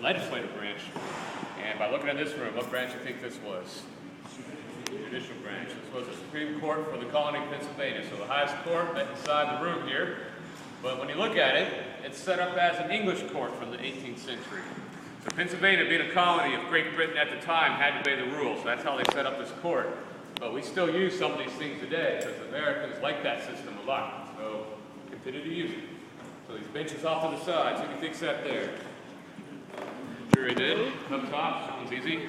legislative branch. And by looking at this room, what branch do you think this was? Judicial branch. This was the Supreme Court for the colony of Pennsylvania. So the highest court met inside the room here. But when you look at it, it's set up as an English court from the 18th century. So Pennsylvania, being a colony of Great Britain at the time, had to obey the rules. So that's how they set up this court. But we still use some of these things today because Americans like that system a lot. So continue to use it. So these benches off to the sides, who do you think sat there? Jury did. Up top, sounds easy.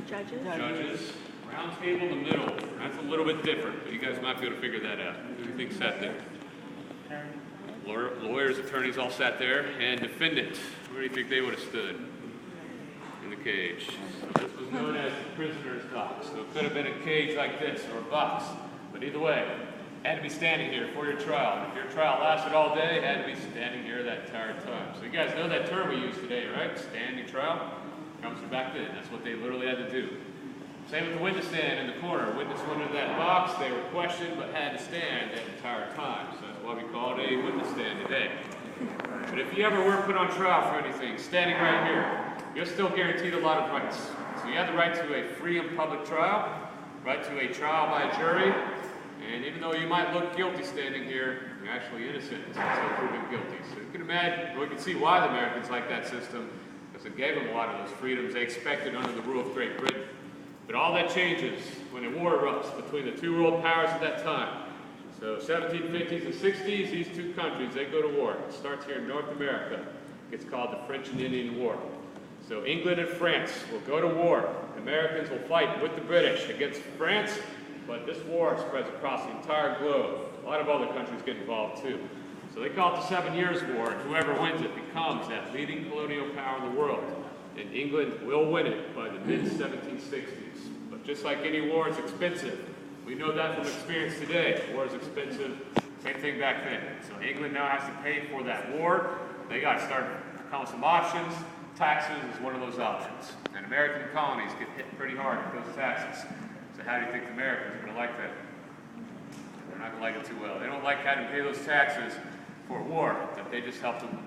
Judges. Round table in the middle. That's a little bit different, but you guys might be able to figure that out. Who do you think sat there? Lawyers, attorneys all sat there. And defendant. Where do you think they would have stood? In the cage. So this was known as the prisoner's box. So it could have been a cage like this or a box. But either way, had to be standing here for your trial. And if your trial lasted all day, had to be standing here that entire time. So you guys know that term we use today, right? Standing trial. Comes from back then. That's what they literally had to do. Same with the witness stand in the corner. Witness went into that box, they were questioned, but had to stand that entire time. So that's why we call it a witness stand today. But if you ever were put on trial for anything, standing right here, you're still guaranteed a lot of rights. So you have the right to a free and public trial, right to a trial by jury, and even though you might look guilty standing here, you're actually innocent until proven guilty. So you can imagine, or you can see why the Americans like that system, because it gave them a lot of those freedoms they expected under the rule of Great Britain. But all that changes when a war erupts between the two world powers at that time. So 1750s and 60s, these two countries, they go to war. It starts here in North America. It's called the French and Indian War. So England and France will go to war. Americans will fight with the British against France, but this war spreads across the entire globe. A lot of other countries get involved too. So they call it the 7 Years' War, and whoever wins it becomes that leading colonial power in the world. And England will win it by the mid-1760s. But just like any war, it's expensive. We know that from experience today. War is expensive. Same thing back then. So England now has to pay for that war. They got to start coming with some options. Taxes is one of those options. And American colonies get hit pretty hard with those taxes. So how do you think the Americans are going to like that? They're not going to like it too well. They don't like having to pay those taxes for war that they just helped them